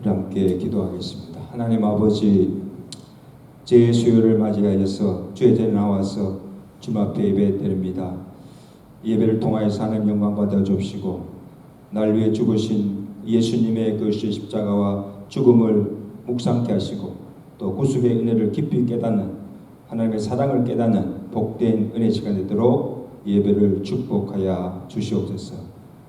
우리 함께 기도하겠습니다. 하나님 아버지, 제 수요를 맞이하여서 주의 전에 나와서 주님 앞에 예배드립니다. 예배를 통하여서 하나님 영광 받아 주옵시고, 날 위해 죽으신 예수님의 그 십자가와 죽음을 묵상케 하시고, 또 구속의 은혜를 깊이 깨닫는, 하나님의 사랑을 깨닫는 복된 은혜 시간 되도록 예배를 축복하여 주시옵소서.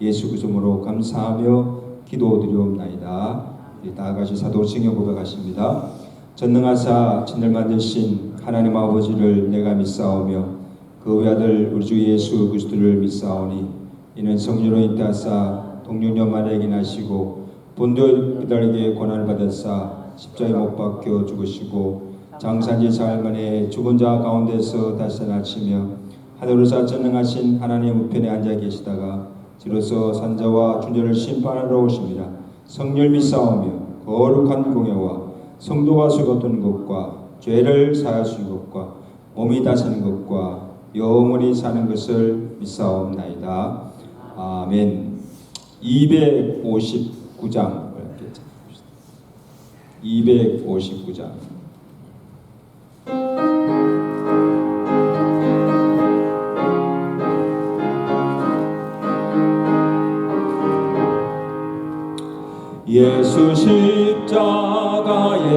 예수 그리스도로 감사하며 기도드리옵나이다. 나아가시 사도 증여 고백하십니다. 전능하사 천을 만드신 하나님 아버지를 내가 믿사오며 그 외아들 우리 주 예수 그리스도를 믿사오니 이는 성령으로 잉태하사 동육녀 마리아에게 나시고 본디오 빌라에게 고난을 받았사 십자가에 못 박혀 죽으시고 장사지 사흘 만에 죽은 자 가운데서 다시 살아나시며 하늘로서 전능하신 하나님의 우편에 앉아 계시다가 지로서 산자와 존재를 심판하러 오십니다. 성령 믿사오며 거룩한 공예와 성도가 수고하는 것과 죄를 사하시는 것과 몸이 다스리는 것과 영원히 사는 것을 믿사옵나이다. 아멘. 259장 259장 예수 십자가에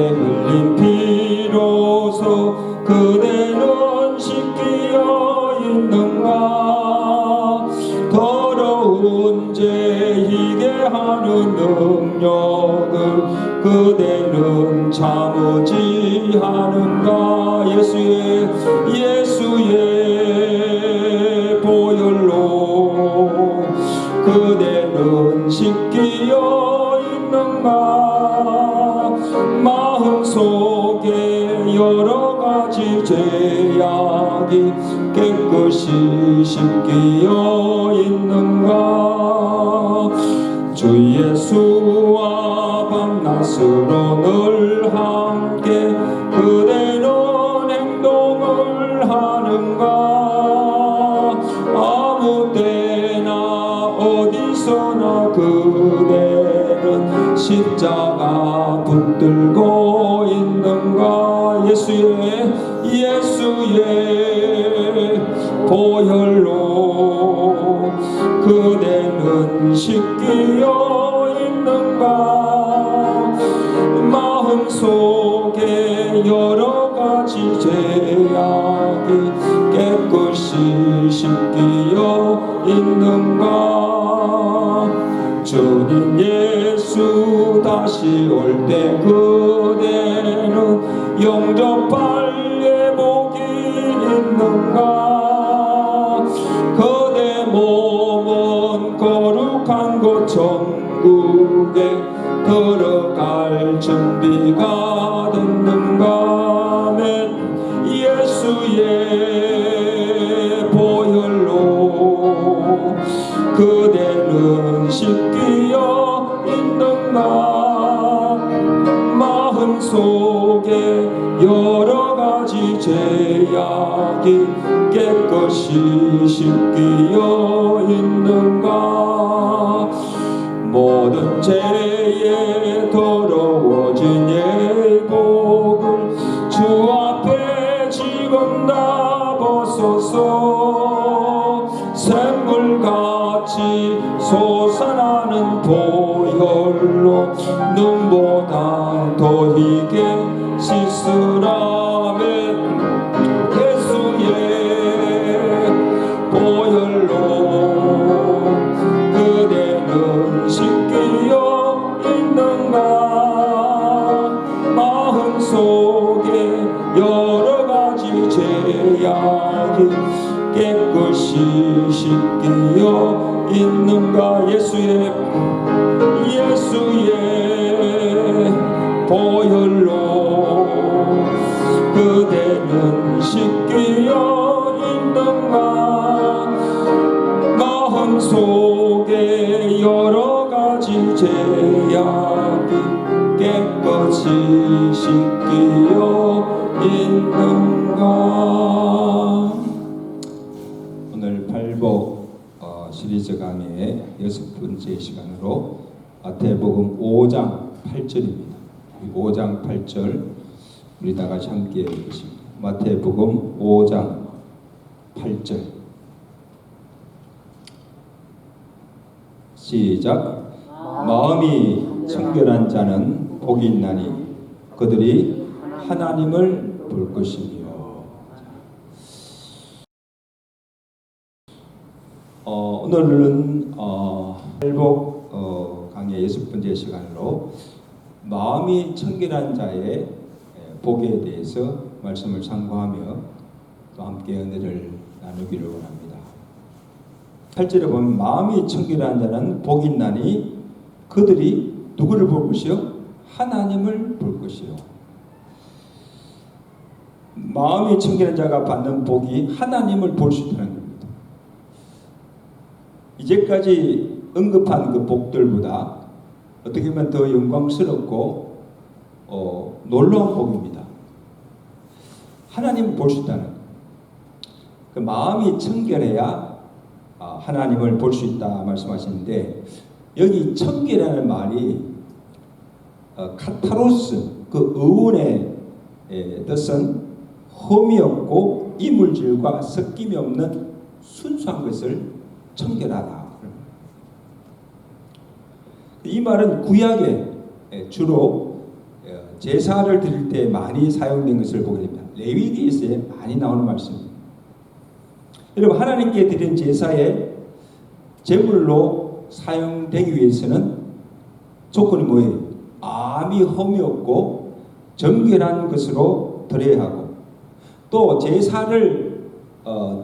흘린 피로서 그대는 씻기어 있는가? 더러운 죄 희게 하는 능력을 그대는 참으지 하는가? 예수의 보혈로 그대는 씻기어 있는가? 마음속에 여러가지 죄악이 깨끗이 씻기어 있는가? 주 예수와 밤낮으로 늘 함께 그대는 행동을 하는가? 아무 때나 어디서나 그대는 십자가 붙들고 있는가? 예수의 보혈로 그대는 씻기어 있는가? 마음속에 여러가지 죄악이 깨끗이 씻기어 있는가? 주님 예수 다시 올 때 그대는 영접할 예복이 있는가? 그대 몸은 거룩한 곳 천국에 들어갈 준비가 됐는가? 예수의 보혈로 그대는 씻기어 있는가? 마음속에 여러가지 죄악이 깨끗이 씻기어 있는가? 모든 죄에 더러워진 예복을 주 앞에 지금 다 벗어서 샘물같이 솟아나는 보혈로 눈보다 더 희게 씻으라면 예수의 보혈로 그대는 씻기어 있는가? 마음속에 여러가지 죄악이 깨끗이 씻기어 있는가? 예수의 보혈로 그대는 씻기어 있는가? 마음속에 여러가지 죄악이 깨끗이 씻기어 있는가? 오늘 팔복 시리즈 강의의 6번째 시간으로 마태복음 5장 8절입니다. 5장 8절 우리 다 같이 함께 읽겠습니다. 마태복음 5장 8절 시작. 마음이 청결한 자는 복이 있나니 그들이 하나님을 볼 것이며. 오늘은 회복 강의 6번째 시간으로 마음이 청결한 자의 복에 대해서 말씀을 참고하며 또 함께 은혜를 나누기를 원합니다. 8절에 보면 마음이 청결한 자는 복이 있나니 그들이 누구를 볼 것이요? 하나님을 볼 것이요. 마음이 청결한 자가 받는 복이 하나님을 볼 수 있다는 겁니다. 이제까지 언급한 그 복들보다 어떻게 보면 더 영광스럽고 놀라운 복입니다. 하나님을 볼 수 있다는 그 마음이 청결해야 하나님을 볼 수 있다 말씀하시는데, 여기 청결이라는 말이 카타로스 그 의원의 뜻은 흠이 없고 이물질과 섞임이 없는 순수한 것을 청결하다. 이 말은 구약에 주로 제사를 드릴 때 많이 사용된 것을 보게 됩니다. 레위기에서 많이 나오는 말씀입니다. 여러분, 하나님께 드린 제사의 제물로 사용되기 위해서는 조건이 뭐예요? 암이 흠이 없고 정결한 것으로 드려야 하고, 또 제사를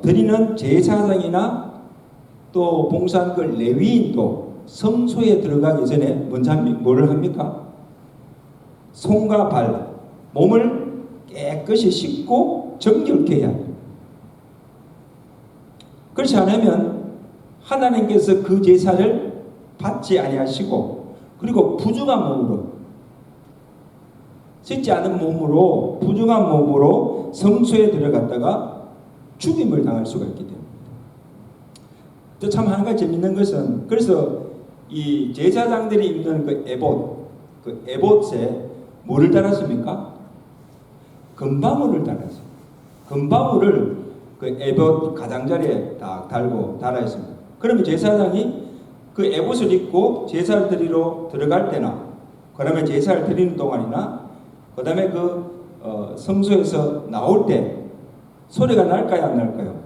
드리는 제사장이나 또 봉사한 그 레위인도 성소에 들어가기 전에 먼저 뭐를 합니까? 손과 발, 몸을 깨끗이 씻고 정결케 해야 합니다. 그렇지 않으면 하나님께서 그 제사를 받지 아니하시고, 그리고 부정한 몸으로, 씻지 않은 몸으로, 부정한 몸으로 성소에 들어갔다가 죽임을 당할 수가 있기 때문입니다. 참 한 가지 재밌는 것은, 그래서 이 제사장들이 입는 그 에봇에 뭐를 달았습니까? 금방울을 달았어요. 금방울을 그 에봇 가장자리에 딱 달아 있습니다. 그러면 제사장이 그 에봇을 입고 제사를 드리러 들어갈 때나, 그다음에 제사를 드리는 동안이나, 그다음에 성소에서 나올 때 소리가 날까요, 안 날까요?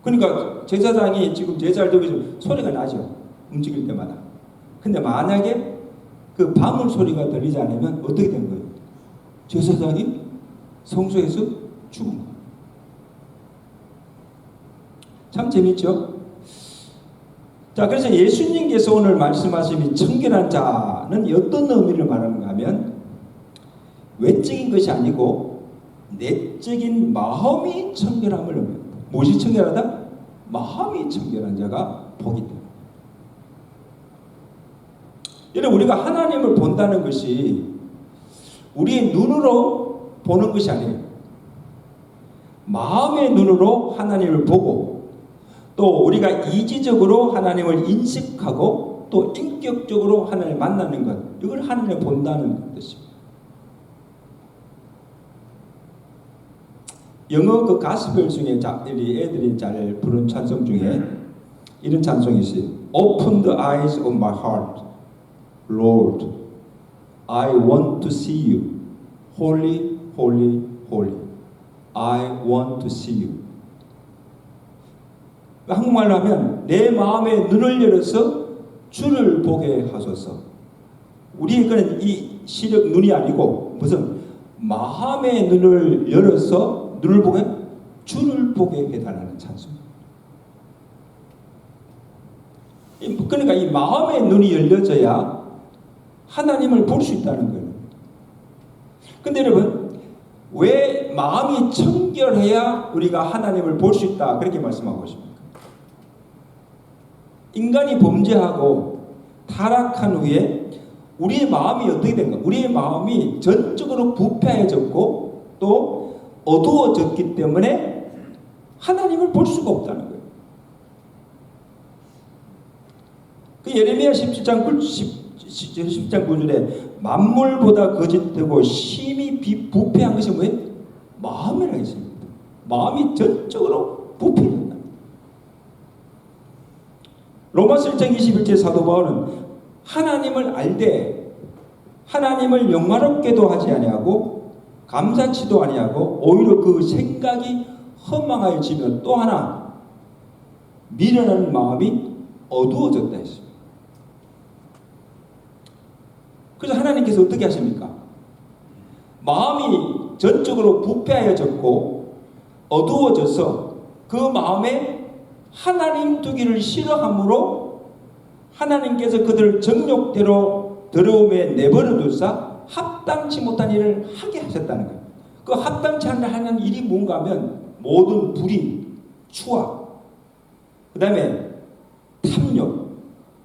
그러니까 제사장이 지금 제사를 드리고 있으면 소리가 나죠. 움직일 때마다. 근데 만약에 그 방울 소리가 들리지 않으면 어떻게 된 거예요? 제사장이 성소에서 죽은 거예요. 참 재밌죠? 자, 그래서 예수님께서 오늘 말씀하신 청결한 자는 어떤 의미를 말하는가 하면, 외적인 것이 아니고 내적인 마음이 청결함을 의미합니다. 무엇이 청결하다? 마음이 청결한 자가 복이 있다. 여러분, 우리가 하나님을 본다는 것이 우리의 눈으로 보는 것이 아니에요. 마음의 눈으로 하나님을 보고, 또 우리가 이지적으로 하나님을 인식하고, 또 인격적으로 하나님을 만나는 것, 이걸 하나님을 본다는 뜻입니다. 영어 그 가스펠 중에 애들이 잘 부르는 찬송 중에 이런 찬송이 있어요. Open the eyes of my heart, Lord. I want to see you. Holy, holy, holy. I want to see you. 한국말로 하면 내 마음의 눈을 열어서 주를 보게 하소서. 우리에게는 이 시력 눈이 아니고 무슨 마음의 눈을 열어서 눈을 보게, 주를 보게 해달라는 찬송. 그러니까 이 마음의 눈이 열려져야 하나님을 볼 수 있다는 거예요. 근데 여러분, 왜 마음이 청결해야 우리가 하나님을 볼 수 있다 그렇게 말씀하고 있습니까? 인간이 범죄하고 타락한 후에 우리의 마음이 어떻게 된가? 우리의 마음이 전적으로 부패해졌고 또 어두워졌기 때문에 하나님을 볼 수가 없다는 거예요. 그 예레미야 17장 10장 9절에 만물보다 거짓되고 심히 부패한 것이 뭐예요? 마음이라고 했습니다. 마음이 전적으로 부패된다. 로마서 1장 21절 사도 바울은 하나님을 알되 하나님을 영화롭게도 하지 아니하고 감사치도 아니하고 오히려 그 생각이 허망하여지며 또 하나 미련한 마음이 어두워졌다 했습니다. 그래서 하나님께서 어떻게 하십니까? 마음이 전적으로 부패하여졌고 어두워져서 그 마음에 하나님 두기를 싫어함으로 하나님께서 그들을 정욕대로 더러움에 내버려 두사 합당치 못한 일을 하게 하셨다는 거예요. 그 합당치 않는 하는 일이 뭔가 하면 모든 불의, 추악, 그 다음에 탐욕,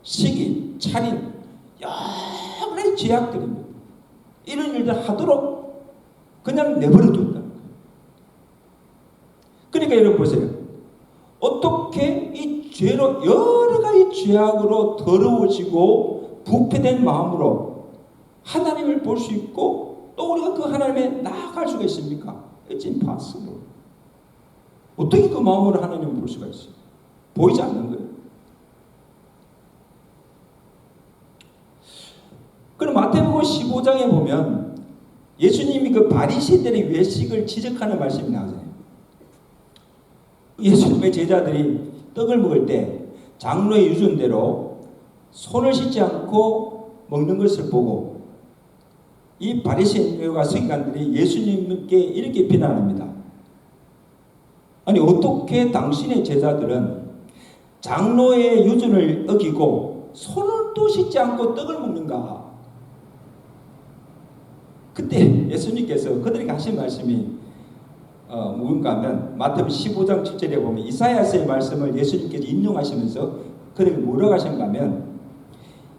시기, 살인, 여러 가지 죄악들입니다. 이런 일들 하도록 그냥 내버려 둔다. 그러니까 여러분 보세요. 어떻게 이 죄로 여러 가지 죄악으로 더러워지고 부패된 마음으로 하나님을 볼 수 있고 또 우리가 그 하나님에 나아갈 수가 있습니까? It's impossible. 어떻게 그 마음으로 하나님을 볼 수가 있어요? 보이지 않는 거예요. 그럼 마태복음 15장에 보면 예수님이 그 바리새인들의 외식을 지적하는 말씀이 나오잖아요. 예수님의 제자들이 떡을 먹을 때 장로의 유전대로 손을 씻지 않고 먹는 것을 보고 이 바리새인과 서기관들이 예수님께 이렇게 비난합니다. 아니 어떻게 당신의 제자들은 장로의 유전을 어기고 손을 또 씻지 않고 떡을 먹는가? 그때 예수님께서 그들에게 하신 말씀이 뭔가 하면 마태복음 15장 7절에 보면 이사야서의 말씀을 예수님께서 인용하시면서 그들에게 뭐라고 하신가 하면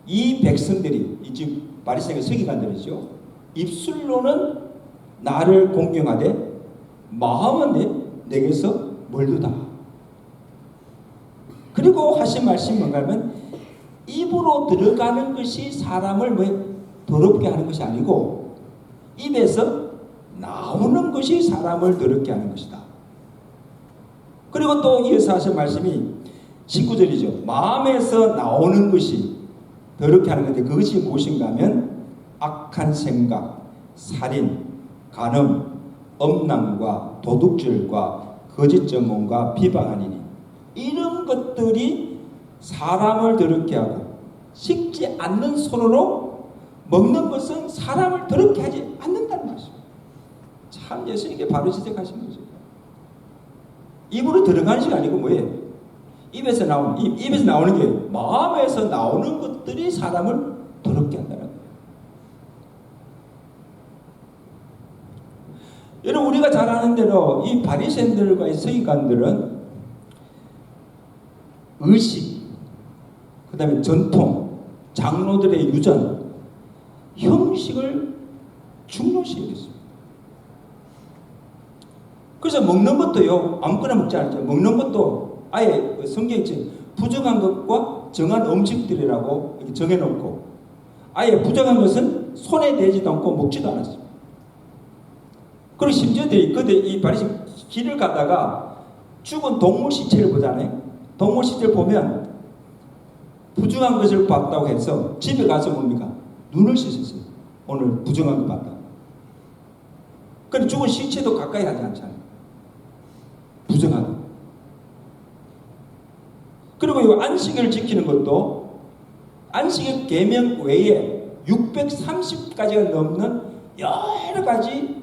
이 백성들이 이 바리새인과 서기관들이죠. 입술로는 나를 공경하되 마음은 내게서 멀도다. 그리고 하신 말씀이 뭔가 하면 입으로 들어가는 것이 사람을 더럽게 하는 것이 아니고 입에서 나오는 것이 사람을 더럽게 하는 것이다. 그리고 또 이어서 하신 말씀이 19절이죠. 마음에서 나오는 것이 더럽게 하는 건데 그것이 무엇인가 하면 악한 생각, 살인, 간음, 엄랑과 도둑질과 거짓 증언과 비방하니니 이런 것들이 사람을 더럽게 하고 식지 않는 손으로 먹는 것은 사람을 더럽게 하지 않는다는 말씀입니다. 참 예수님께 바로 지적하신 거죠. 입으로 들어가는 것이 아니고 뭐예요? 입에서 나오는 게 마음에서 나오는 것들이 사람을 더럽게 한다는 거예요. 여러분 우리가 잘 아는 대로 이 바리새인들과 이 서기관들은 의식, 그 다음에 전통, 장로들의 유전, 형식을 중요시 여겼습니다. 그래서 먹는 것도요 아무거나 먹지 않죠. 먹는 것도 아예 성경에 부정한 것과 정한 음식들이라고 이렇게 정해놓고 아예 부정한 것은 손에 대지도 않고 먹지도 않았습니다. 그리고 심지어 이 바리새인 길을 가다가 죽은 동물 시체를 보잖아요. 동물 시체를 보면 부정한 것을 봤다고 해서 집에 가서 뭡니까? 눈을 씻었어요. 오늘 부정한 거 봤다. 그런데 죽은 시체도 가까이 하지 않잖아요. 부정하다. 그리고 이 안식일을 지키는 것도 안식일 계명 외에 630가지가 넘는 여러 가지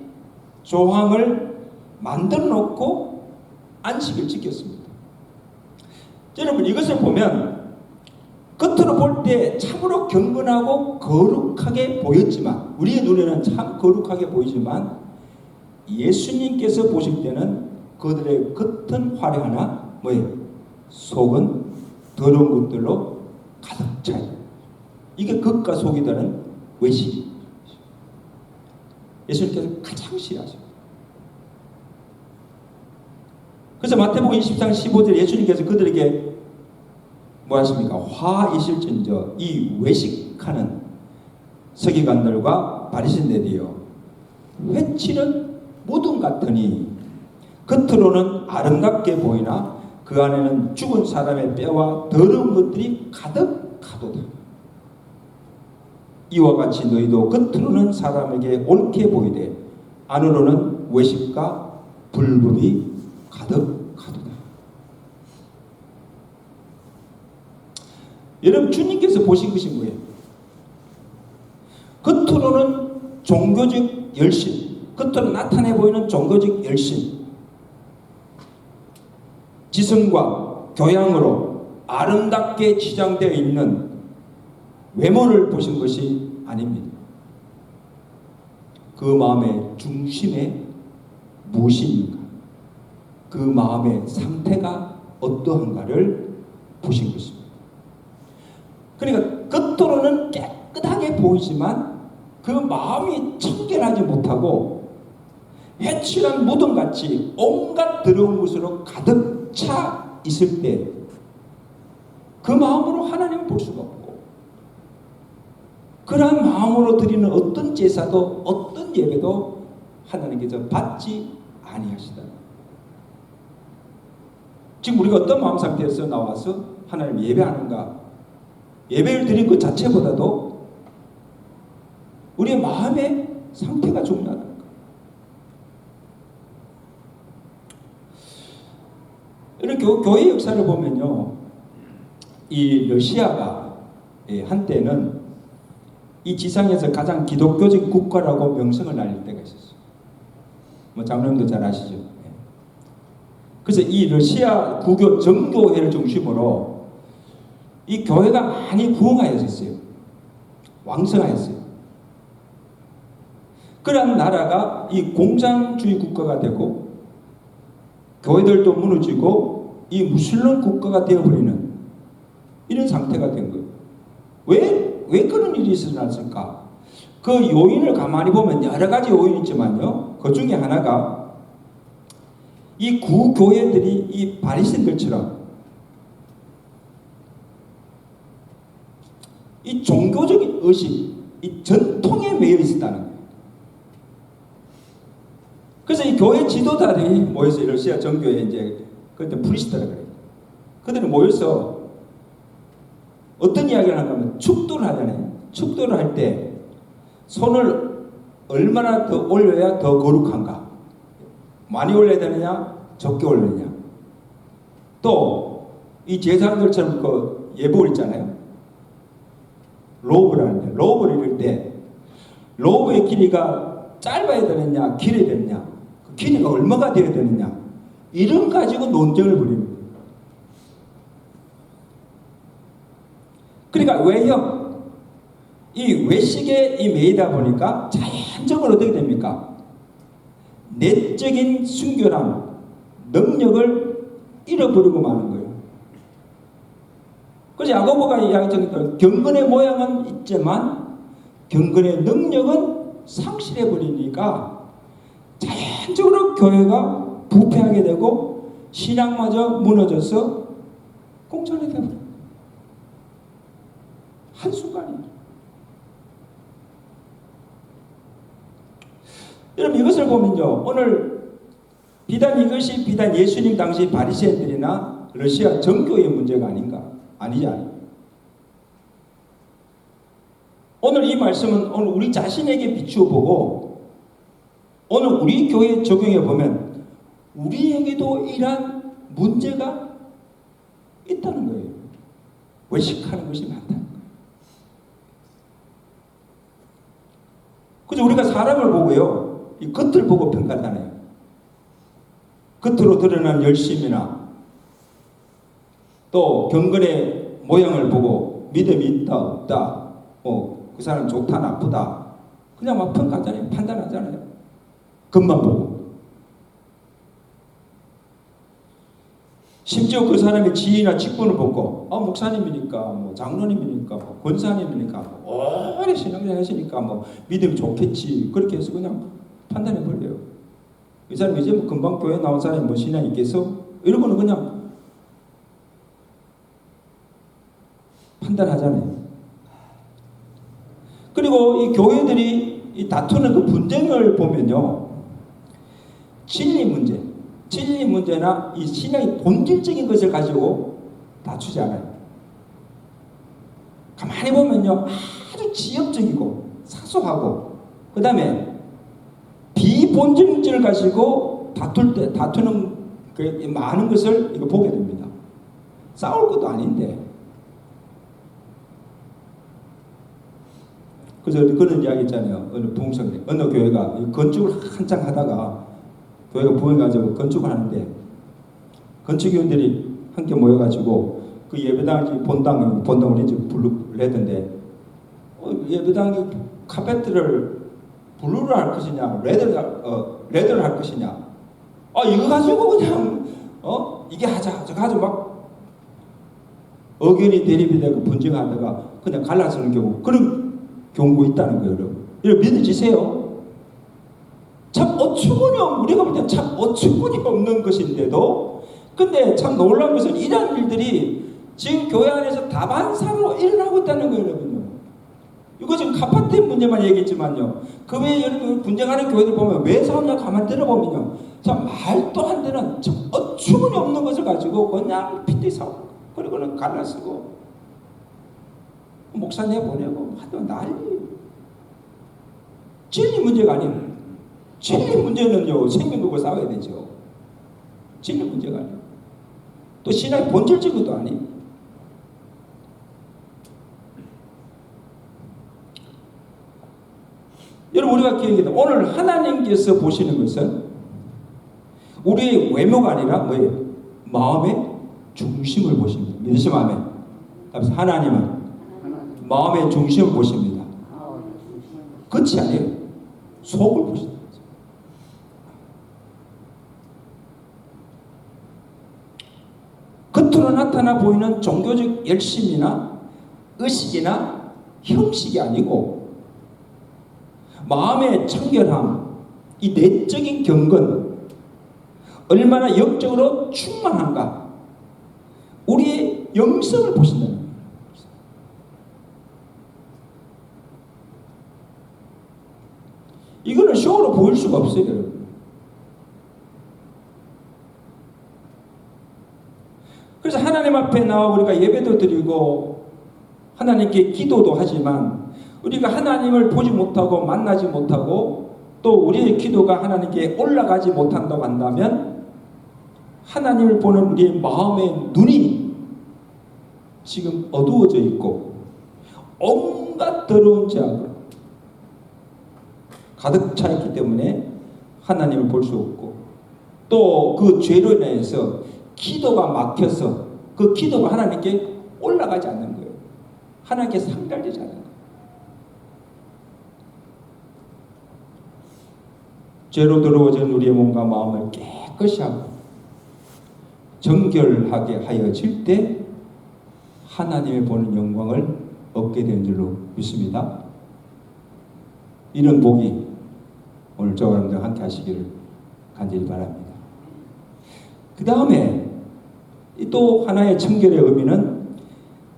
조항을 만들어 놓고 안식을 지켰습니다. 여러분 이것을 보면 겉으로 볼 때 참으로 경건하고 거룩하게 보였지만 우리의 눈에는 참 거룩하게 보이지만 예수님께서 보실 때는 그들의 겉은 화려하나 뭐예요? 속은 더러운 것들로 가득 차 있어요. 이게 겉과 속이 다른 외식입니다. 예수님께서 가장 싫어하십니다. 그래서 마태복음 20장 15절 예수님께서 그들에게 뭐 하십니까? 화이실진저 이 외식하는 서기관들과 바리새인들이요, 회칠은 무덤 같으니 겉으로는 아름답게 보이나 그 안에는 죽은 사람의 뼈와 더러운 것들이 가득하도다. 이와 같이 너희도 겉으로는 사람에게 옳게 보이되 안으로는 외식과 불법이 가득하도다. 여러분, 주님께서 보신 것이 뭐예요? 겉으로는 종교적 열심, 겉으로 나타내 보이는 종교적 열심, 지성과 교양으로 아름답게 치장되어 있는 외모를 보신 것이 아닙니다. 그 마음의 중심에 무엇인가, 그 마음의 상태가 어떠한가를 보신 것입니다. 그러니까 겉으로는 깨끗하게 보이지만 그 마음이 청결하지 못하고 회칠한 무덤같이 온갖 더러운 것으로 가득 차 있을 때 그 마음으로 하나님을 볼 수가 없고, 그러한 마음으로 드리는 어떤 제사도 어떤 예배도 하나님께서 받지 아니하시다. 지금 우리가 어떤 마음 상태에서 나와서 하나님 예배하는가, 예배를 드린 것 자체보다도 우리의 마음의 상태가 중요하다는 거예요. 이렇게 교회 역사를 보면요, 이 러시아가 한때는 이 지상에서 가장 기독교적 국가라고 명성을 날릴 때가 있었어요. 뭐 장로님도 잘 아시죠? 그래서 이 러시아 구교 정교회를 중심으로 이 교회가 많이 부흥하였어요. 왕성하였어요. 그러한 나라가 이 공산주의 국가가 되고 교회들도 무너지고 이 무슬림 국가가 되어버리는 이런 상태가 된 거예요. 왜 그런 일이 일어났을까? 그 요인을 가만히 보면 여러 가지 요인이 있지만요, 그 중에 하나가 이 구교회들이 이 바리새인들처럼 이 종교적인 의식, 이 전통에 매여 있었다는 거예요. 그래서 이 교회 지도자들이 모여서 러시아 정교회 이제 그때 프리스트라 그래요. 그들이 모여서 어떤 이야기를 하냐면 축도를 하잖아요. 축도를 할 때 손을 얼마나 더 올려야 더 거룩한가? 많이 올려야 되느냐? 적게 올리느냐? 또 이 제사장들처럼 그 예복을 있잖아요. 로브를 하는데 로브를 입을 때 로브의 길이가 짧아야 되느냐? 길어야 되느냐? 그 길이가 얼마가 되어야 되느냐? 이런 가지고 논쟁을 벌이는 거예요. 그러니까 외형, 이 외식에 이 매이다 보니까 자연적으로 어떻게 됩니까? 내적인 순결함, 능력을 잃어버리고 마는 거예요. 그래서 야고보가 이야기했던 경건의 모양은 있지만 경건의 능력은 상실해버리니까 자연적으로 교회가 부패하게 되고 신앙마저 무너져서 공천이 되어버려요. 한순간이에요. 여러분, 이것을 보면요, 오늘 이것이 비단 예수님 당시 바리새인들이나 러시아 정교의 문제가 아닌가? 아니지 않아요. 오늘 이 말씀은 오늘 우리 자신에게 비추어 보고 오늘 우리 교회에 적용해 보면 우리에게도 이러한 문제가 있다는 거예요. 외식하는 것이 많다는 거예요. 그래서 우리가 사람을 보고요, 이 겉을 보고 평가하잖아요. 겉으로 드러난 열심이나 또 경건의 모양을 보고 믿음이 있다 없다, 그 사람 좋다 나쁘다, 그냥 막 평가하잖아요. 판단하잖아요. 겉만 보고. 심지어 그 사람의 지위나 직분을 보고 목사님이니까 뭐 장로님이니까 뭐 권사님이니까 뭐 오래 신앙생활 하시니까 뭐 믿음이 좋겠지, 그렇게 해서 그냥 판단해 버려요. 이 사람 이제 뭐 금방 교회 나온 사람이 뭐 신앙 있겠어? 이런 거는 그냥 판단하잖아요. 그리고 그리고 이 교회들이 이 다투는 그 분쟁을 보면요, 진리 문제나 이 신앙의 본질적인 것을 가지고 다투지 않아요. 가만히 보면요, 아주 지역적이고 사소하고, 그 다음에 비본질을 가지고 다투는 그 많은 것을 이거 보게 됩니다. 싸울 것도 아닌데. 그래서 그런 이야기 있잖아요. 어느 부흥성에 어느 교회가 건축을 한창 하다가 교회가 부흥해가지고 건축을 하는데 건축위원들이 함께 모여가지고 그 예배당 본당을 이제 내던데 예배당이 카페트를 블루를 할 것이냐 레드를 할 것이냐, 이거 가지고 그냥 이게 하자 저거 하자 막 의견이 대립이 되고 분쟁하다가 그냥 갈라서는 경우, 그런 경우가 있다는 거예요. 여러분, 이거 믿어지세요? 참 우리가 볼 때 참 어처구니 없는 것인데도, 근데 참 놀라운 것은 이런 일들이 지금 교회 안에서 다반사로 일어나고 있다는 거예요. 여러분요, 이거 지금 카파트 문제만 얘기했지만요, 그 외에 여러분 분쟁하는 교회들 보면 왜 싸우냐 가만 들어보면요, 참 말도 안 되는 참 어처구니 없는 것을 가지고 그냥 핏대 싸우고, 그리고는 갈라쓰고 목사 내보내고 하도 난리. 진리 문제가 아니에요. 진리 문제는요, 생명 두고 싸워야 되죠. 진리 문제가 아니에요. 또 신앙의 본질적인 것도 아니에요. 여러분, 우리가 기억해야 오늘 하나님께서 보시는 것은 우리의 외모가 아니라 뭐예요? 마음의 중심을 보십니다. 믿으시면 아멘. 그래서 하나님은 마음의 중심을 보십니다. 끝이 아니에요. 속을 보신다. 겉으로 나타나 보이는 종교적 열심이나 의식이나 형식이 아니고 마음의 청결함, 이 내적인 경건, 얼마나 영적으로 충만한가, 우리의 영성을 보신다는 거예요. 이거는 쇼로 보일 수가 없어요, 여러분. 그래서 하나님 앞에 나와 우리가 예배도 드리고 하나님께 기도도 하지만, 우리가 하나님을 보지 못하고 만나지 못하고 또 우리의 기도가 하나님께 올라가지 못한다고 한다면, 하나님을 보는 우리의 마음의 눈이 지금 어두워져 있고 온갖 더러운 죄악으로 가득 차 있기 때문에 하나님을 볼 수 없고, 또 그 죄로 인해서 기도가 막혀서 그 기도가 하나님께 올라가지 않는 거예요. 하나님께 상달되지 않는 거예요. 죄로 더러워진 우리의 몸과 마음을 깨끗이 하고 정결하게 하여질 때 하나님의 보는 영광을 얻게 된 줄로 믿습니다. 이런 복이 오늘 저와 여러분들 함께 하시기를 간절히 바랍니다. 그 다음에 또 하나의 청결의 의미는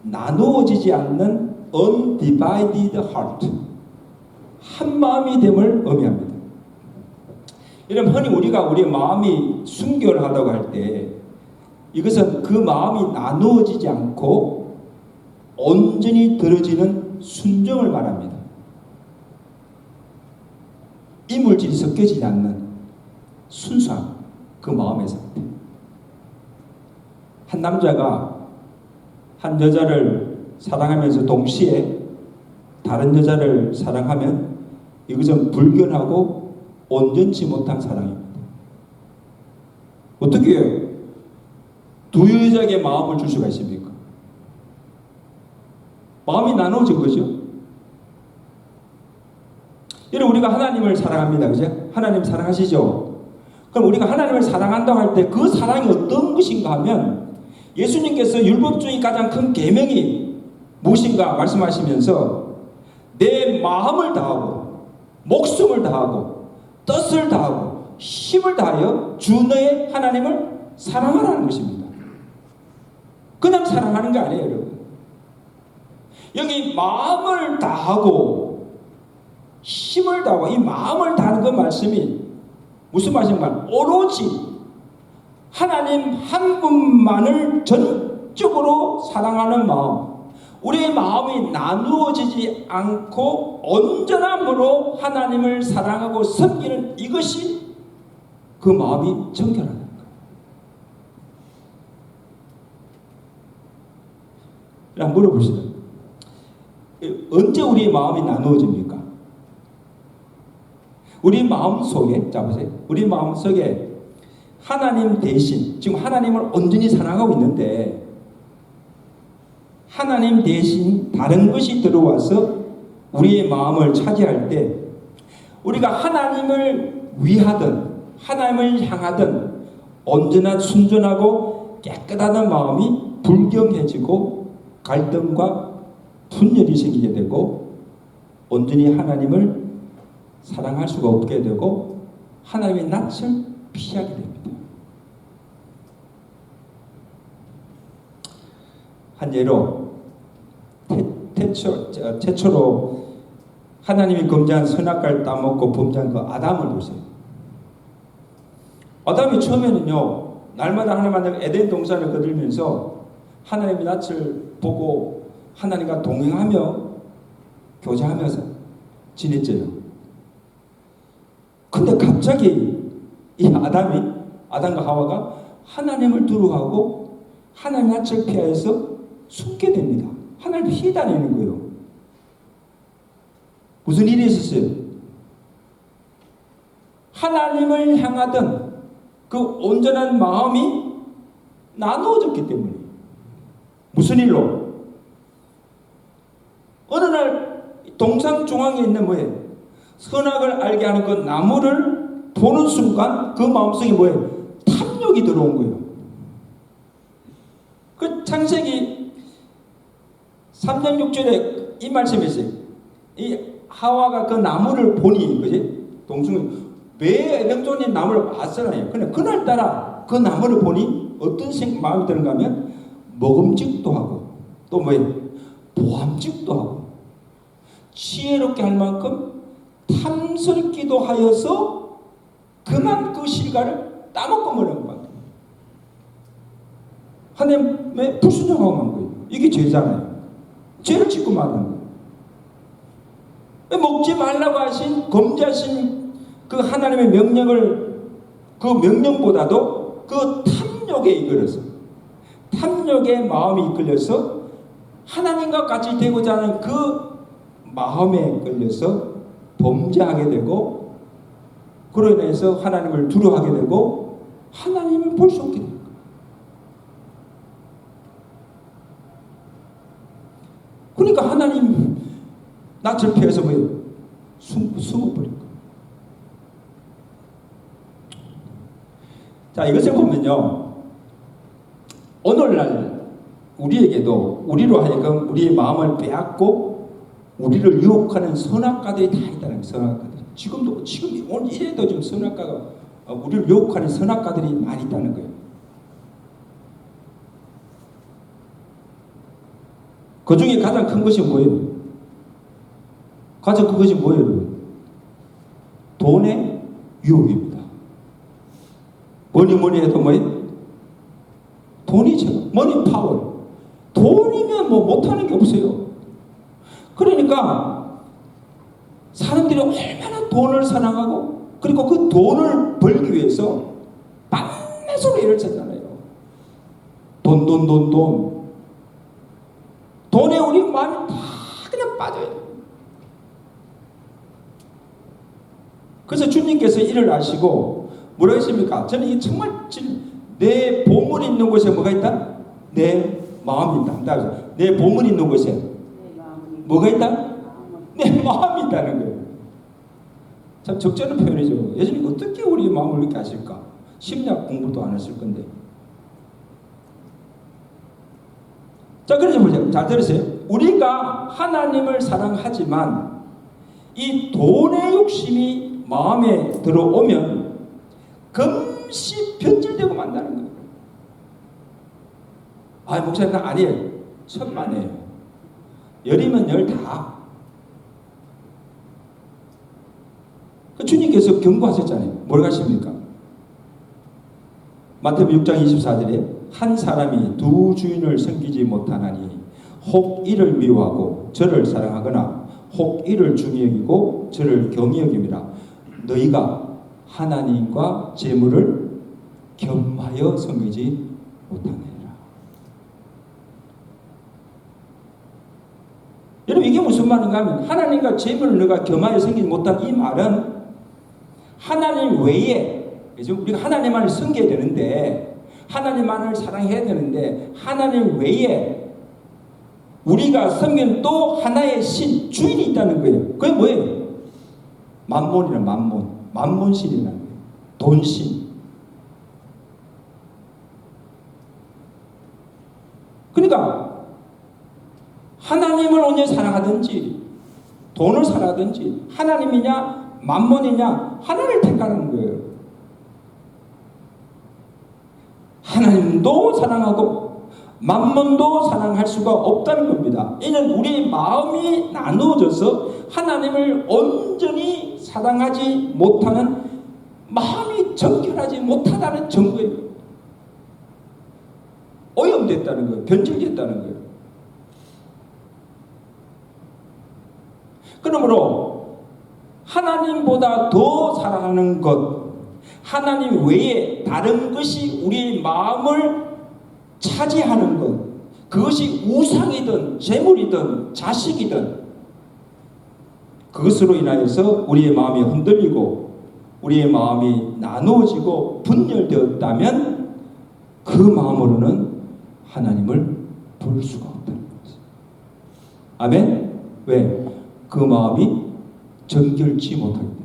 나누어지지 않는 undivided heart, 한 마음이 됨을 의미합니다. 여러분, 흔히 우리가 우리의 마음이 순결하다고 할 때 이것은 그 마음이 나누어지지 않고 온전히 들어지는 순정을 말합니다. 이물질이 섞여지지 않는 순수한 그 마음의 상태. 한 남자가 한 여자를 사랑하면서 동시에 다른 여자를 사랑하면 이것은 불견하고 온전치 못한 사랑입니다. 어떻게 해요? 두 여자에게 마음을 줄 수가 있습니까? 마음이 나눠진 거죠. 여러분, 우리가 하나님을 사랑합니다. 그죠? 하나님 사랑하시죠? 그럼 우리가 하나님을 사랑한다고 할 때 그 사랑이 어떤 것인가 하면, 예수님께서 율법 중에 가장 큰 계명이 무엇인가 말씀하시면서 내 마음을 다하고 목숨을 다하고 뜻을 다하고 힘을 다하여 주 너의 하나님을 사랑하라는 것입니다. 그냥 사랑하는 게 아니에요, 여러분. 여기 마음을 다하고 힘을 다하고 이 마음을 다하는 그 말씀이 무슨 말씀인가? 오로지 하나님 한 분만을 전적으로 사랑하는 마음, 우리의 마음이 나누어지지 않고 온전함으로 하나님을 사랑하고 섬기는 이것이 그 마음이 정결하는 거예요. 한번 물어봅시다. 언제 우리의 마음이 나누어집니까? 우리 마음 속에, 자 보세요. 우리 마음 속에 하나님 대신, 지금 하나님을 온전히 사랑하고 있는데 하나님 대신 다른 것이 들어와서 우리의 마음을 차지할 때 우리가 하나님을 위하든 하나님을 향하든 온전한 순전하고 깨끗한 마음이 불경해지고 갈등과 분열이 생기게 되고 온전히 하나님을 사랑할 수가 없게 되고 하나님의 낯을 피하게 됩니다. 한 예로 최초로 하나님이 금지한 선악과를 따먹고 범죄한 그 아담을 보세요. 아담이 처음에는요, 날마다 하나님과 에덴 동산을 거들면서 하나님의 낯을 보고 하나님과 동행하며 교제하면서 지냈죠. 근데 갑자기 이 아담과 하와가 하나님을 두려워하고 하나님의 낯을 피하여서 숨게 됩니다. 하나님을 피해 다니는 거예요. 무슨 일이 있었어요? 하나님을 향하던 그 온전한 마음이 나누어졌기 때문에. 무슨 일로? 어느 날 동상 중앙에 있는 뭐예요? 선악을 알게 하는 그 나무를 보는 순간 그 마음속에 뭐예요? 탐욕이 들어온 거예요. 그 창세기 3장 6절에 이 말씀이 있어요. 이 하와가 그 나무를 보니, 그지? 동숭이 왜 에덴존이 나무를 봤잖아요. 근데 그날따라 그 나무를 보니 어떤 마음이 드는가 하면 먹음직도 하고 또 뭐예요? 보암직도 하고 지혜롭게 할 만큼 탐스럽기도 하여서 그만 그 실과를 따먹고 먹는 것 같아요. 하나님의 불순종하고 만 거예요. 이게 죄잖아요. 죄를 짓고 말하는 거예요. 먹지 말라고 하신, 금지하신 그 하나님의 명령을, 그 명령보다도 그 탐욕에 이끌어서, 탐욕의 마음이 이끌려서 하나님과 같이 되고자 하는 그 마음에 끌려서 범죄하게 되고, 그로 인해서 하나님을 두려워하게 되고 하나님을 볼 수 없게 됩니다. 그러니까 하나님 낯을 피해서 뭐예요? 숨어버린 거예요. 자, 이것을 보면요, 오늘날 우리에게도 우리로 하여금 우리의 마음을 빼앗고 우리를 유혹하는 선악과들이 다 있다는 거예요. 선악과들. 지금 오늘 이래도 지금 선악과가 우리를 유혹하는 선악과들이 많이 있다는 거예요. 그 중에 가장 큰 것이 뭐예요? 가장 큰 것이 뭐예요, 여러분? 돈의 유혹입니다. 뭐니 해도 뭐예요? 돈이 최고. 머니 파워. 돈이면 뭐 못하는 게 없어요. 그러니까 사람들이 얼마나 돈을 사랑하고 그리고 그 돈을 벌기 위해서 밤낮으로 일을 찾잖아요. 돈. 돈에 우리 마음이 다 그냥 빠져요. 그래서 주님께서 이를 아시고 뭐라 했습니까? 저는 이게 정말 내 보물이 있는 곳에 뭐가 있다? 내 마음이 있다. 내 보물이 있는 곳에 뭐가 있다? 내 마음이 있다는 거예요. 참 적절한 표현이죠. 예전에 어떻게 우리 마음을 이렇게 아실까? 심리학 공부도 안 했을 건데. 자, 그래서 보세요. 잘 들으세요. 우리가 하나님을 사랑하지만 이 돈의 욕심이 마음에 들어오면 금시 변질되고 만다는 거예요. 아, 목사님, 아니에요. 천만에요. 열이면 열 다. 예수님께서 경고하셨잖아요. 뭘 하십니까? 마태복음 6장 24절에 한 사람이 두 주인을 섬기지 못하나니 혹 이를 미워하고 저를 사랑하거나 혹 이를 중히 여기고 저를 경히 여김이라. 너희가 하나님과 재물을 겸하여 섬기지 못하느니라. 여러분, 이게 무슨 말인가 하면 하나님과 재물을 너가 겸하여 섬기지 못한 이 말은 하나님 외에, 우리가 하나님만을 섬겨야 되는데, 하나님만을 사랑해야 되는데, 하나님 외에 우리가 섬기는 또 하나의 신, 주인이 있다는 거예요. 그게 뭐예요? 만몬이란 만몬신이라는 거예요. 돈신. 그러니까 하나님을 언제 사랑하든지 돈을 사랑하든지 하나님이냐 만몬이냐 하나를 택하는 거예요. 하나님도 사랑하고 만몬도 사랑할 수가 없다는 겁니다. 이는 우리 마음이 나누어져서 하나님을 온전히 사랑하지 못하는, 마음이 정결하지 못하다는 증거예요. 오염됐다는 거예요. 변질됐다는 거예요. 그러므로 하나님보다 더 사랑하는 것, 하나님 외에 다른 것이 우리 마음을 차지하는 것, 그것이 우상이든 재물이든 자식이든, 그것으로 인하여서 우리의 마음이 흔들리고 우리의 마음이 나누어지고 분열되었다면 그 마음으로는 하나님을 볼 수가 없다는 것이죠. 아멘? 왜? 그 마음이 정결치 못하기 때문에.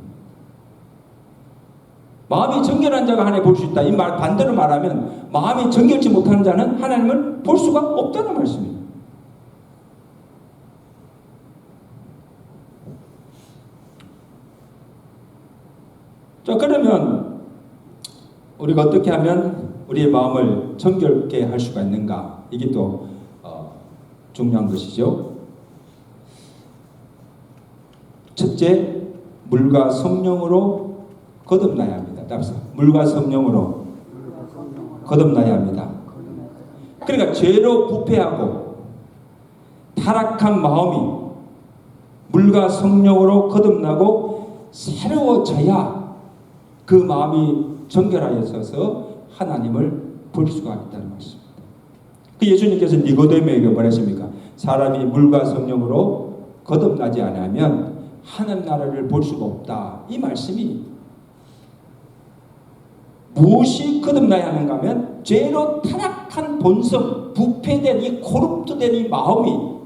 마음이 정결한 자가 하나님을 볼 수 있다. 이 말 반대로 말하면 마음이 정결치 못하는 자는 하나님을 볼 수가 없다는 말씀입니다. 자, 그러면 우리가 어떻게 하면 우리의 마음을 정결케 할 수가 있는가? 이게 또 중요한 것이죠. 첫째, 물과 성령으로 거듭나야 합니다. 답사. 물과 성령으로 거듭나야 합니다. 그러니까 죄로 부패하고 타락한 마음이 물과 성령으로 거듭나고 새로워져야 그 마음이 정결하여서 하나님을 볼 수가 있다는 것입니다. 그 예수님께서 니고데모에게 뭐랬습니까? 사람이 물과 성령으로 거듭나지 않으면 하나님 나라를 볼 수가 없다. 이 말씀이 무엇이 거듭나야 하는가 하면 죄로 타락한 본성, 부패된 이 코룹트된 이 마음이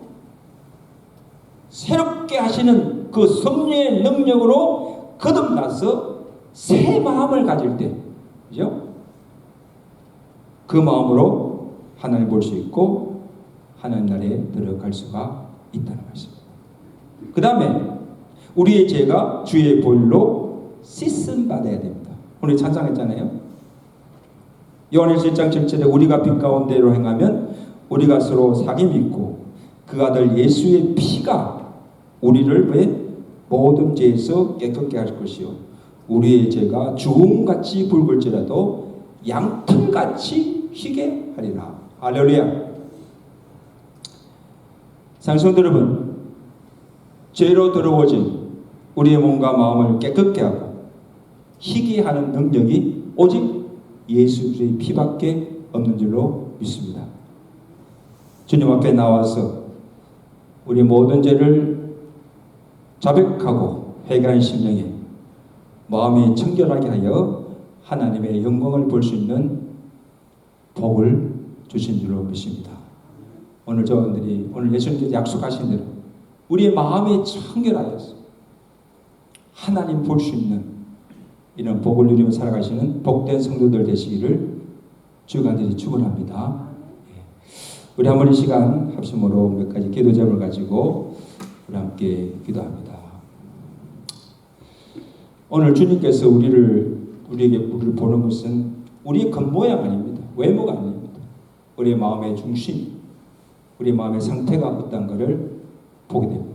새롭게 하시는 그 성령의 능력으로 거듭나서 새 마음을 가질 때, 그죠? 그 마음으로 하나님을 볼 수 있고 하나님 나라에 들어갈 수가 있다는 말씀입니다. 그 다음에 우리의 죄가 주의 보혈로 씻음 받아야 됩니다. 오늘 찬양했잖아요. 요한일서 1장 7절에 우리가 빛 가운데로 행하면 우리가 서로 사귐이 있고 그 아들 예수의 피가 우리를 왜 모든 죄에서 깨끗게 할 것이요 우리의 죄가 주홍같이 붉을지라도 양털같이 희게 하리라. 할렐루야. 사랑하는 여러분, 죄로 더러워진 우리의 몸과 마음을 깨끗게 하고 희게 하는 능력이 오직 예수 그리스도의 피밖에 없는 줄로 믿습니다. 주님 앞에 나와서 우리 모든 죄를 자백하고 회개하는 심령에 마음이 청결하게 하여 하나님의 영광을 볼 수 있는 복을 주신 줄로 믿습니다. 오늘 저분들이 오늘 예수님께서 약속하신 대로 우리의 마음이 청결하여서 하나님 볼 수 있는 이런 복을 누리며 살아가시는 복된 성도들 되시기를 주간절히 축원합니다. 우리 한번 이 시간 합심으로 몇 가지 기도 제목을 가지고 우리 함께 기도합니다. 오늘 주님께서 우리에게 보는 것은 우리의 겉모양 아닙니다. 외모가 아닙니다. 우리의 마음의 중심, 우리의 마음의 상태가 어떤 것을 보게 됩니다.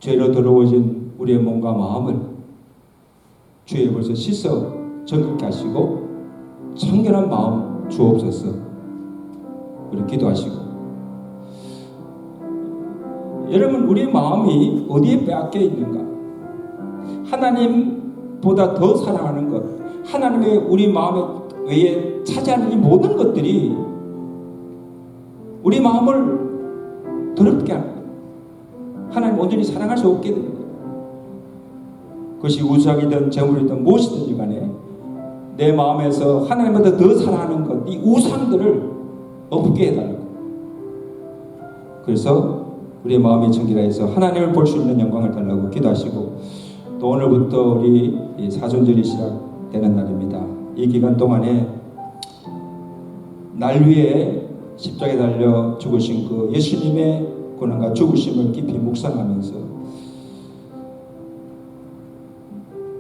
죄로 더러워진 우리의 몸과 마음을 주의 벌써 씻어 정결케 하시고 청결한 마음 주옵소서. 우리 기도하시고, 여러분, 우리 마음이 어디에 빼앗겨 있는가? 하나님보다 더 사랑하는 것, 하나님의 우리 마음 외에 차지하는 이 모든 것들이 우리 마음을 더럽게 하는 거예요. 하나님 온전히 사랑할 수 없게 되는 거예요. 그것이 우상이든 재물이든 무엇이든지 간에 내 마음에서 하나님보다 더 사랑하는 것, 이 우상들을 없게 해달라고. 그래서 우리의 마음이 정결하여서 하나님을 볼 수 있는 영광을 달라고 기도하시고, 또 오늘부터 우리 사순절이 시작되는 날입니다. 이 기간 동안에 날 위에 십자가에 달려 죽으신 그 예수님의 고난과 죽으심을 깊이 묵상하면서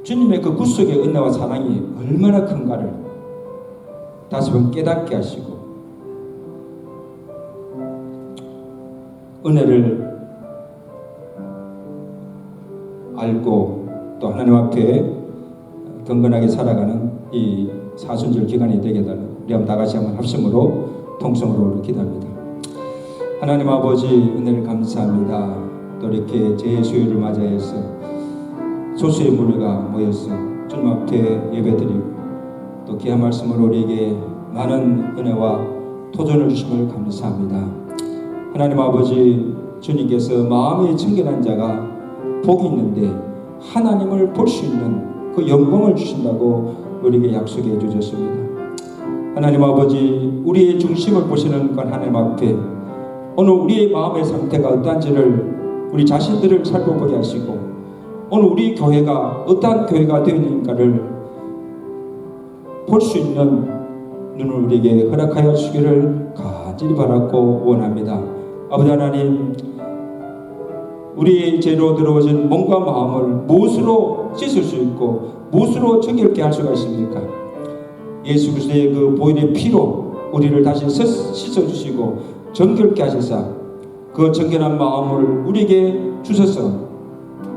주님의 그 구속의 은혜와 사랑이 얼마나 큰가를 다시 한번 깨닫게 하시고, 은혜를 알고 또 하나님 앞에 경건하게 살아가는 이 사순절 기간이 되게 해달라고 우리 다 같이 한번 합심으로 통성으로 기도합니다. 하나님 아버지, 은혜를 감사합니다. 또 이렇게 제수요일을 맞이해서 소수의 무리가 모여서 주님 앞에 예배드리고 또 귀한 말씀으로 우리에게 많은 은혜와 도전을 주심을 감사합니다. 하나님 아버지, 주님께서 마음이 청결한 자가 복이 있는데 하나님을 볼 수 있는 그 영광을 주신다고 우리에게 약속해 주셨습니다. 하나님 아버지, 우리의 중심을 보시는 건 하나님 앞에 오늘 우리의 마음의 상태가 어떠한지를 우리 자신들을 살펴보게 하시고, 오늘 우리 교회가 어떠한 교회가 되어 있는가를 볼 수 있는 눈을 우리에게 허락하여 주기를 간절히 바라고 원합니다. 아버지 하나님, 우리의 죄로 더러워진 몸과 마음을 무엇으로 씻을 수 있고 무엇으로 정결케 할 수가 있습니까? 예수 그리스도의 그 보혈의 피로 우리를 다시 씻어주시고 정결케 하셔서 그 정결한 마음을 우리에게 주셔서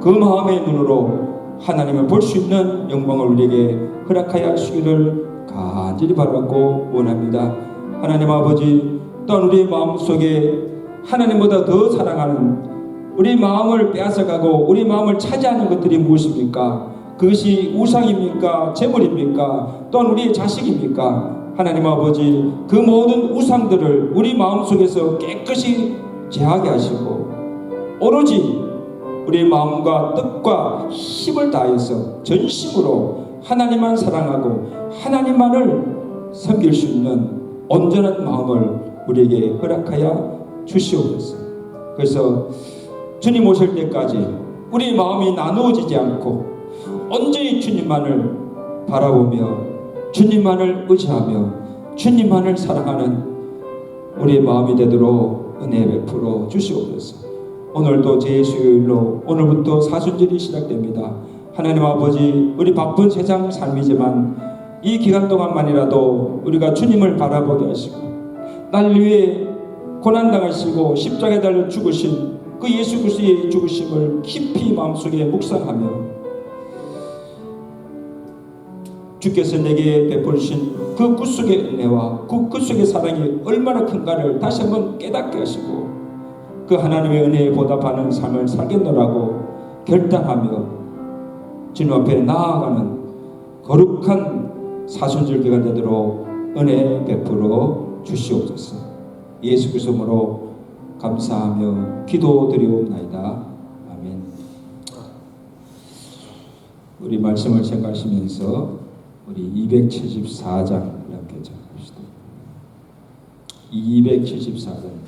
그 마음의 눈으로 하나님을 볼 수 있는 영광을 우리에게 허락하여 주시기를 간절히 바라고 원합니다. 하나님 아버지, 또한 우리의 마음속에 하나님보다 더 사랑하는 우리 마음을 빼앗아가고 우리 마음을 차지하는 것들이 무엇입니까? 그것이 우상입니까? 재물입니까? 또한 우리의 자식입니까? 하나님 아버지, 그 모든 우상들을 우리 마음속에서 깨끗이 제하게 하시고 오로지 우리 마음과 뜻과 힘을 다해서 전심으로 하나님만 사랑하고 하나님만을 섬길 수 있는 온전한 마음을 우리에게 허락하여 주시옵소서. 그래서 주님 오실 때까지 우리 마음이 나누어지지 않고 온전히 주님만을 바라보며 주님만을 의지하며 주님만을 사랑하는 우리의 마음이 되도록 은혜 베풀어 주시옵소서. 오늘도 제수요일로 오늘부터 사순절이 시작됩니다. 하나님 아버지, 우리 바쁜 세상 삶이지만 이 기간 동안만이라도 우리가 주님을 바라보게 하시고 날 위해 고난당하시고 십자가에 달려 죽으신 그 예수 그리스도의 죽으심을 깊이 마음속에 묵상하며 주께서 내게 베푸신 그 구속의 은혜와 그 구속의 사랑이 얼마나 큰가를 다시 한번 깨닫게 하시고 그 하나님의 은혜에 보답하는 삶을 살겠노라고 결단하며 주님 앞에 나아가는 거룩한 사순절 기간 되도록 은혜 베풀어 주시옵소서. 예수 그리스도로 감사하며 기도드리옵나이다. 아멘. 우리 말씀을 생각하시면서 우리 274장 함께 작업합시다. 274장.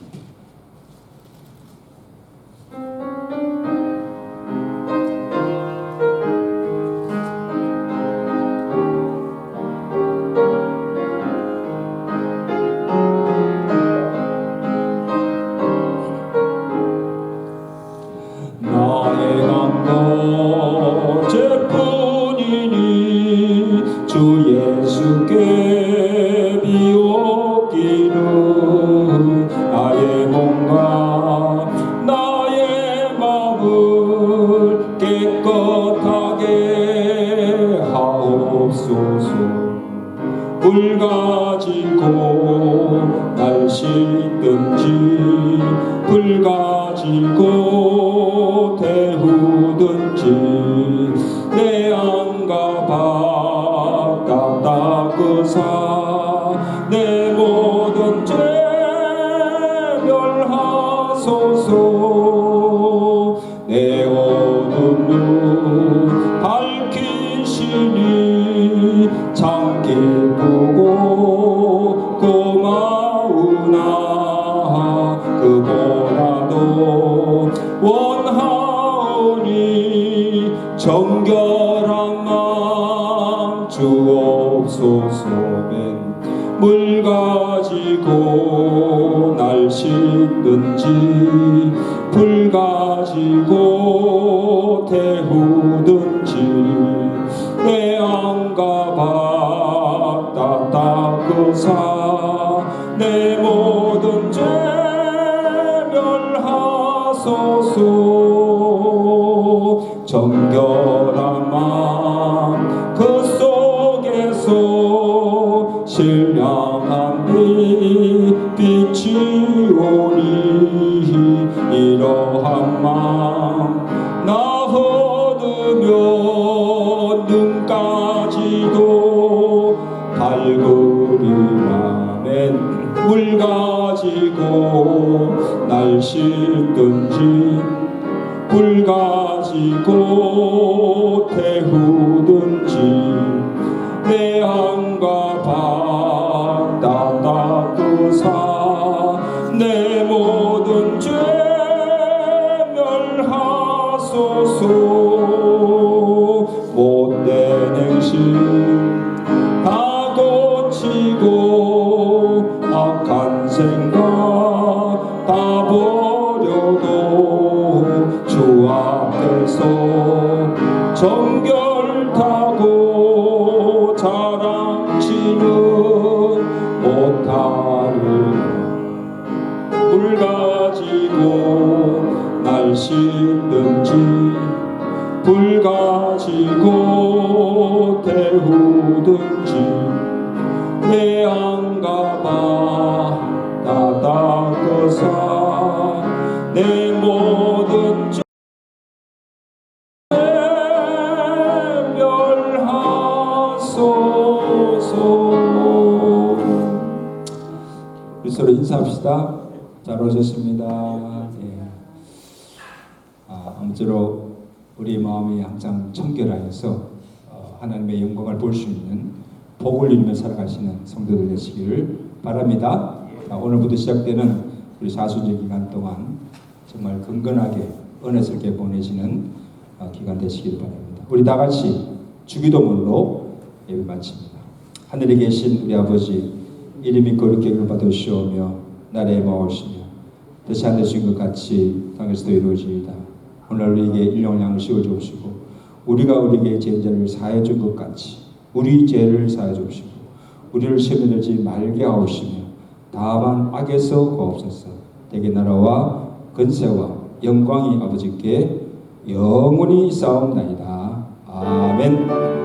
예수께 비옵기를 가지고 날 씻든지 불 가지고 태우든지 내 안과 바다 닦으사 내 모든 죄 멸하소서. 내 어두운 눈 밝히시니 참 기쁘고 고마우나 그보다도 원하오니 정결한 마음 주옵소서맨. 물 가지고 날 씻든지 불 가지고 태우든지 내 안과 바다 닦으사 내 모든 죄 멸하소서. 정결한 마음 그 속에서 신령한 빛 비치오니 이러한 마음 나 얻으면 눈까지도 밝으리라멘. 물 가지고 날 씻든지 불 가지고 태우든지 내 안과 바다 닦으사 내 모든 죄 멸하소서. 못된 행실 다 고치고 악한 생각 다 버려도 주 앞에서 정결타고 자랑치는 못하리라. 물 가지고 날 씻든지 불 가지고 태우든지 내 안과 바다 닦으사 내 모든 죄 멸하소서. 우리 서로 인사합시다. 잘 오셨습니다. 예. 아무쪼록 우리 마음이 항상 청결하여서 하나님의 영광을 볼 수 있는 복을 누리며 살아가시는 성도들 되시기를 바랍니다. 오늘부터 시작되는 우리 사순절 기간 동안 정말 건건하게 은혜스럽게 보내시는 기간 되시기를 바랍니다. 우리 다 같이 주기도문으로 예배 마칩니다. 하늘에 계신 우리 아버지, 이름이 거룩하게 받으시오며 나라의 마오시며 뜻이 하늘에 주신 것 같이 땅에서도 이루어지이다. 오늘 우리에게 일용할 양을 씌워주옵시고 우리가 우리에게 죄인들을 사하여 준 것 같이 우리 죄를 사하여 주옵시고 우리를 시험에 들지 말게 하옵시며 다만 악에서 구하옵소서. 대개 나라와 권세와 영광이 아버지께 영원히 있사옵나이다. 아멘.